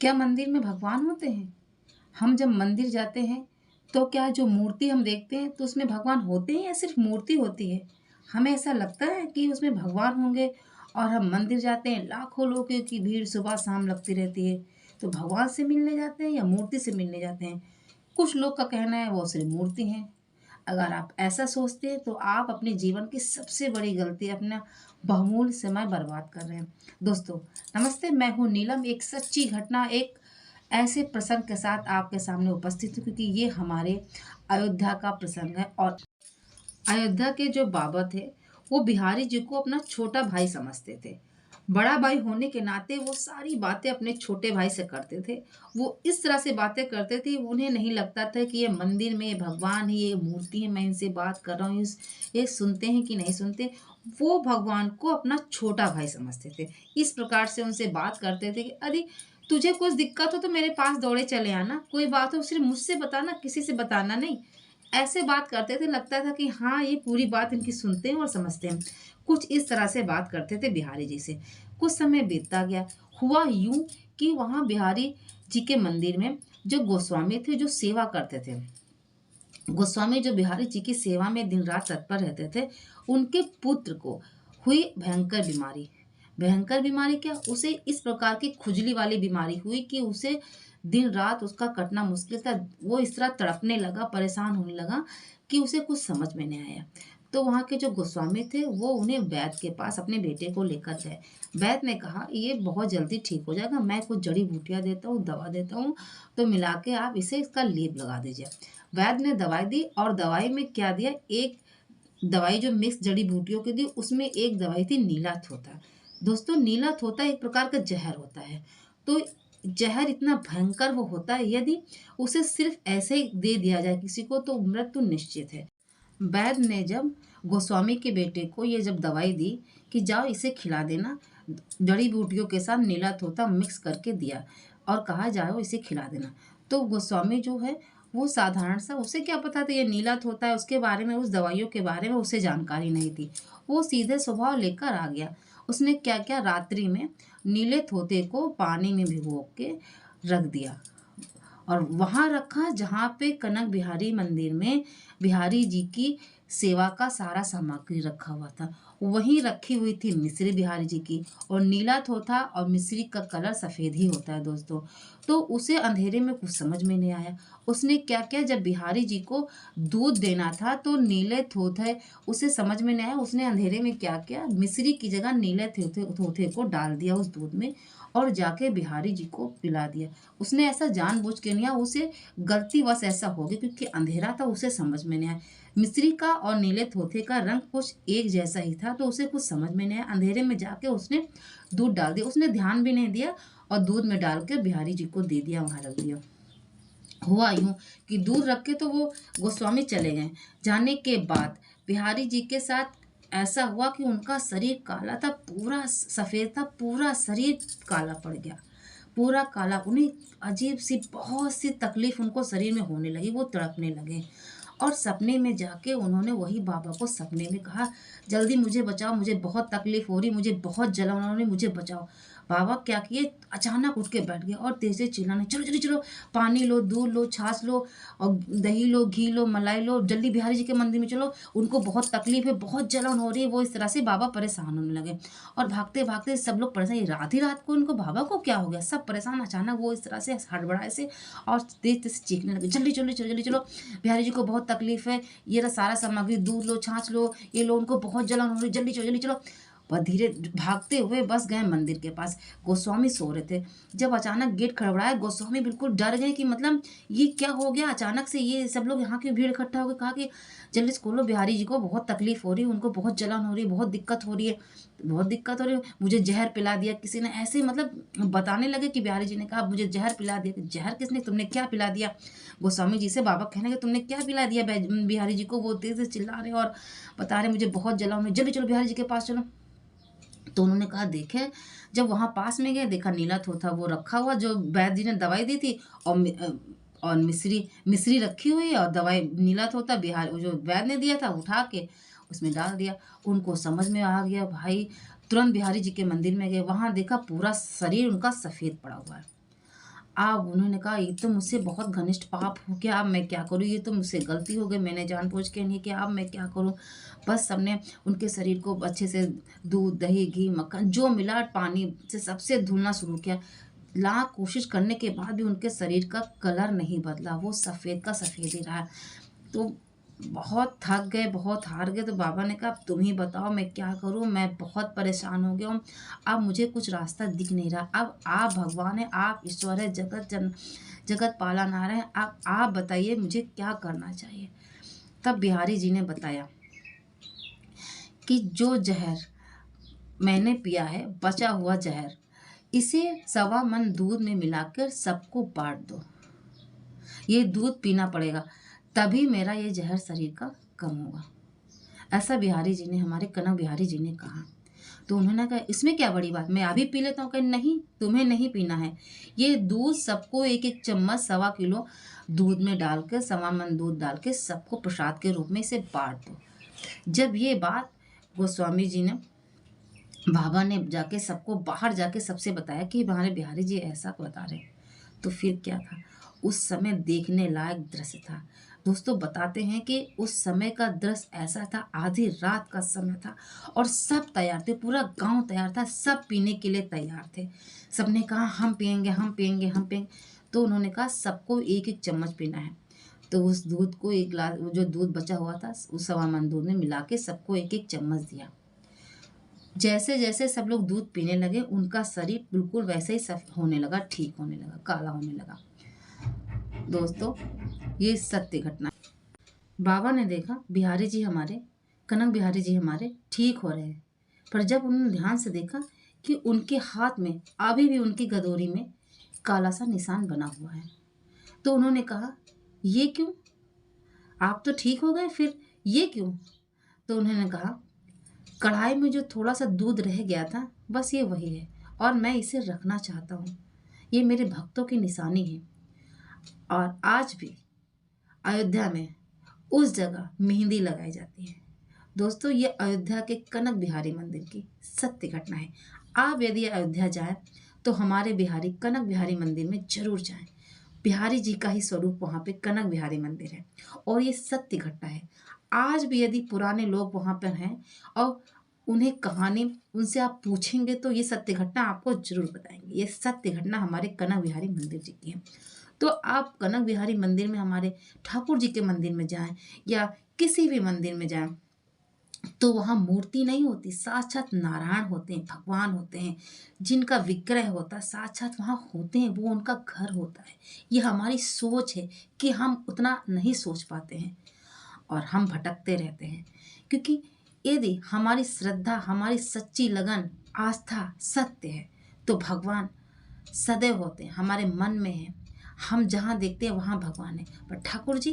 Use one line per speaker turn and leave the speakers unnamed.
क्या मंदिर में भगवान होते हैं? हम जब मंदिर जाते हैं तो क्या जो मूर्ति हम देखते हैं तो उसमें भगवान होते हैं या सिर्फ मूर्ति होती है? हमें ऐसा लगता है कि उसमें भगवान होंगे और हम मंदिर जाते हैं, लाखों लोगों की भीड़ सुबह शाम लगती रहती है। तो भगवान से मिलने जाते हैं या मूर्ति से मिलने जाते हैं? कुछ लोग का कहना है वो सिर्फ मूर्ति हैं। अगर आप ऐसा सोचते हैं तो आप अपने जीवन की सबसे बड़ी गलती, अपना बहुमूल्य समय बर्बाद कर रहे हैं। दोस्तों नमस्ते, मैं हूँ नीलम। एक सच्ची घटना, एक ऐसे प्रसंग के साथ आपके सामने उपस्थित हूँ क्योंकि ये हमारे अयोध्या का प्रसंग है। और अयोध्या के जो बाबा थे वो बिहारी जी को अपना छोटा भाई समझते थे। बड़ा भाई होने के नाते वो सारी बातें अपने छोटे भाई से करते थे। वो इस तरह से बातें करते थे, उन्हें नहीं लगता था कि ये मंदिर में भगवान है, ये मूर्ति है, मैं इनसे बात कर रहा हूँ, ये सुनते हैं कि नहीं सुनते। वो भगवान को अपना छोटा भाई समझते थे। इस प्रकार से उनसे बात करते थे कि अरे तुझे कुछ दिक्कत हो तो मेरे पास दौड़े चले आना, कोई बात हो सिर्फ मुझसे बताना, किसी से बताना नहीं। ऐसे बात करते थे, लगता था कि हाँ ये पूरी बात इनकी सुनते हैं और समझते हैं। कुछ इस तरह से बात करते थे बिहारी जी से। कुछ समय बीतता गया। हुआ यूं कि वहाँ बिहारी जी के मंदिर में जो गोस्वामी थे जो सेवा करते थे, गोस्वामी जो बिहारी जी की सेवा में दिन रात तत्पर रहते थे, उनके पुत्र को हुई भयंकर बीमारी। भयंकर बीमारी क्या, उसे इस प्रकार की खुजली वाली बीमारी हुई कि उसे दिन रात उसका कटना मुश्किल था। वो इस तरह तड़पने लगा, परेशान होने लगा कि उसे कुछ समझ में नहीं आया। तो वहाँ के जो गोस्वामी थे वो उन्हें वैद्य के पास अपने बेटे को लेकर गए। वैद्य ने कहा ये बहुत जल्दी ठीक हो जाएगा, मैं कुछ जड़ी बूटियां देता हूँ, दवा देता हूँ, तो मिला के आप इसे इसका लेप लगा दीजिए। वैद्य ने दवाई दी और दवाई में क्या दिया, एक दवाई जो मिक्स जड़ी बूटियों की दी, उसमें एक दवाई थी नीला थोथा। दोस्तों नीला थोथा एक प्रकार का जहर होता है। तो जहर इतना भयंकर वो होता है, यदि उसे सिर्फ ऐसे ही दे दिया जाए किसी को तो मृत्यु निश्चित है। वैद्य ने जब गोस्वामी के बेटे को ये जब दवाई दी कि जाओ इसे खिला देना, जड़ी बूटियों के साथ नीला तोता मिक्स करके दिया और कहा जाओ इसे खिला देना। तो गोस्वामी जो है वो साधारण सा, उसे क्या पता था ये नीला तोता है, उसके बारे में, उस दवाइयों के बारे में उसे जानकारी नहीं थी। वो सीधे स्वभाव लेकर आ गया। उसने क्या क्या, रात्रि में नीले तोते को पानी में भिगो के रख दिया और वहां रखा जहाँ पे कनक बिहारी मंदिर में बिहारी जी की सेवा का सारा सामग्री रखा हुआ था। वहीं रखी हुई थी मिश्री बिहारी जी की। और नीला थोथा और मिश्री का कलर सफेद ही होता है दोस्तों। तो उसे अंधेरे में कुछ समझ में नहीं आया। उसने क्या किया, जब बिहारी जी को दूध देना था तो नीले थोथे, उसे समझ में नहीं आया, उसने अंधेरे में क्या किया, मिश्री की जगह नीले थोथे थोथे को डाल दिया उस दूध में और जाके बिहारी जी को पिला दिया। उसने ऐसा जानबूझ के नहीं किया, उसे गलतीवश ऐसा हो गया क्योंकि अंधेरा था, उसे समझ में नहीं आया। मिस्री का और नीले तोते का रंग कुछ एक जैसा ही था तो उसे कुछ समझ में नहीं आया। अंधेरे में जाके उसने दूध डाल दिया, उसने ध्यान भी नहीं दिया और दूध में डाल के बिहारी जी को दे दिया, वहां रख दिया। हुआ यूं कि दूर रख के तो वो गोस्वामी चले गए। जाने के बाद बिहारी जी के साथ ऐसा हुआ कि उनका शरीर काला था, पूरा सफेद था, पूरा शरीर काला पड़ गया, पूरा काला। उन्हें अजीब सी बहुत सी तकलीफ उनको शरीर में होने लगी, वो तड़पने लगे। और सपने में जाके उन्होंने वही बाबा को सपने में कहा, जल्दी मुझे बचाओ, मुझे बहुत तकलीफ हो रही, मुझे बहुत जलन हो रही, मुझे बचाओ। बाबा क्या किए, अचानक उठ के बैठ गए और तेज से चिल्लाने, चलो जल्दी चलो, पानी लो, दूध लो, छाछ लो और दही लो, घी लो, मलाई लो, जल्दी बिहारी जी के मंदिर में चलो, उनको बहुत तकलीफ है, बहुत जलन हो रही है। वो इस तरह से बाबा परेशान होने लगे और भागते भागते सब लोग परेशान। ये रात ही रात को उनको बाबा को क्या हो गया, सब परेशान। अचानक वो इस तरह से हड़बड़ाए से और तेज तेज से चीखने लगे, जल्दी जल्दी चलो, जल्दी चलो, बिहारी जी को बहुत तकलीफ है, ये रहा सारा सामग्री, दूध लो, छाछ लो, ये लो, उनको बहुत जलन हो रही, जल्दी चलो, जल्दी चलो। वह धीरे भागते हुए बस गए मंदिर के पास। गोस्वामी सो रहे थे। जब अचानक गेट खड़बड़ाया, गोस्वामी बिल्कुल डर गए कि मतलब ये क्या हो गया, अचानक से ये सब लोग यहाँ की भीड़ इकट्ठा हो गई। कहा कि जल्दी से खोलो, बिहारी जी को बहुत तकलीफ हो रही है, उनको बहुत जलन हो रही है, बहुत दिक्कत हो रही है, बहुत दिक्कत हो रही है, मुझे जहर पिला दिया किसी ने, ऐसे मतलब बताने लगे कि बिहारी जी ने कहा मुझे जहर पिला दिया। जहर किसने, तुमने क्या पिला दिया? गोस्वामी जी से बाबा कहने लगे तुमने क्या पिला दिया बिहारी जी को? वो तेज से चिल्ला रहे और बता रहे मुझे बहुत जलन हो रही, जल्दी चलो बिहारी जी के पास चलो। तो उन्होंने कहा देखें, जब वहां पास में गए देखा नीला थोथा वो रखा हुआ जो वैद्य जी ने दवाई दी थी, और और मिश्री मिश्री रखी हुई है और दवाई नीला थोथा बिहार जो वैद्य ने दिया था उठा के उसमें डाल दिया। उनको समझ में आ गया भाई, तुरंत बिहारी जी के मंदिर में गए, वहां देखा पूरा शरीर उनका सफेद पड़ा हुआ है। अब उन्होंने कहा ये तो मुझसे बहुत घनिष्ठ पाप हो गया, अब मैं क्या करूँ, ये तो मुझसे गलती हो गई, मैंने जानबूझ के नहीं किया, अब मैं क्या करूँ। बस सबने उनके शरीर को अच्छे से दूध दही घी मक्खन जो मिला पानी से सबसे धुलना शुरू किया। लाख कोशिश करने के बाद भी उनके शरीर का कलर नहीं बदला, वो सफ़ेद का सफ़ेद ही रहा। तो बहुत थक गए, बहुत हार गए, तो बाबा ने कहा अब तुम ही बताओ मैं क्या करूँ, मैं बहुत परेशान हो गया हूँ, अब मुझे कुछ रास्ता दिख नहीं रहा, अब आप भगवान है, आप ईश्वर है, जगत पालनहार है, अब आप बताइए मुझे क्या करना चाहिए। तब बिहारी जी ने बताया कि जो जहर मैंने पिया है, बचा हुआ जहर, इसे 1.25 मन दूध में मिलाकर सबको बांट दो। ये दूध पीना पड़ेगा, तभी मेरा ये जहर शरीर का कम होगा। ऐसा बिहारी जी ने, हमारे कनक बिहारी जी ने कहा। तो उन्होंने कहा इसमें क्या बड़ी बात, मैं अभी पी लेता हूँ। कहा नहीं, तुम्हें नहीं पीना है, ये दूध सबको 1-1 चम्मच 1.25 किलो दूध में डाल के 1.25 मन दूध डाल के सबको प्रसाद के रूप में इसे बांट दो। जब ये बात गोस्वामी जी ने, बाबा ने जाके सबको बाहर जाके सबसे बताया कि हमारे बिहारी जी ऐसा बता रहे हैं, तो फिर क्या था, उस समय देखने लायक दृश्य था। दोस्तों बताते हैं कि उस समय का दृश्य ऐसा था, आधी रात का समय था और सब तैयार थे, पूरा गांव तैयार था, सब पीने के लिए तैयार थे। सबने कहा हम पियेंगे हम पियेंगे हम पियेंगे। तो उन्होंने कहा सबको 1-1 चम्मच पीना है। तो उस दूध को, एक गिलास जो दूध बचा हुआ था उस 1.25 मन दूध में मिला के सबको 1-1 चम्मच दिया। जैसे जैसे सब लोग दूध पीने लगे, उनका शरीर बिल्कुल वैसे ही सफ होने लगा, ठीक होने लगा, काला होने लगा। दोस्तों ये सत्य घटना। बाबा ने देखा बिहारी जी हमारे, कनक बिहारी जी हमारे ठीक हो रहे हैं, पर जब उन्होंने ध्यान से देखा कि उनके हाथ में अभी भी उनकी गदोरी में काला सा निशान बना हुआ है, तो उन्होंने कहा ये क्यों, आप तो ठीक हो गए, फिर ये क्यों। तो उन्होंने कहा कढ़ाई में जो थोड़ा सा दूध रह गया था, बस ये वही है और मैं इसे रखना चाहता हूँ, ये मेरे भक्तों की निशानी है। और आज भी अयोध्या में उस जगह मेहंदी लगाई जाती है। दोस्तों ये अयोध्या के कनक बिहारी मंदिर की सत्य घटना है। आप यदि अयोध्या जाएं तो हमारे बिहारी कनक बिहारी मंदिर में जरूर जाएं। बिहारी जी का ही स्वरूप वहाँ पे कनक बिहारी मंदिर है और ये सत्य घटना है। आज भी यदि पुराने लोग वहाँ पर हैं और उन्हें कहानी उनसे आप पूछेंगे तो ये सत्य घटना आपको जरूर बताएंगे। ये सत्य घटना हमारे कनक बिहारी मंदिर जी की है। तो आप कनक बिहारी मंदिर में, हमारे ठाकुर जी के मंदिर में जाएं या किसी भी मंदिर में जाएं, तो वहाँ मूर्ति नहीं होती, साक्षात नारायण होते हैं, भगवान होते हैं, जिनका विग्रह होता है साक्षात वहाँ होते हैं, वो उनका घर होता है। ये हमारी सोच है कि हम उतना नहीं सोच पाते हैं और हम भटकते रहते हैं, क्योंकि यदि हमारी श्रद्धा, हमारी सच्ची लगन, आस्था सत्य है तो भगवान सदैव होते हैं, हमारे मन में है। हम जहाँ देखते हैं वहाँ भगवान है। पर ठाकुर जी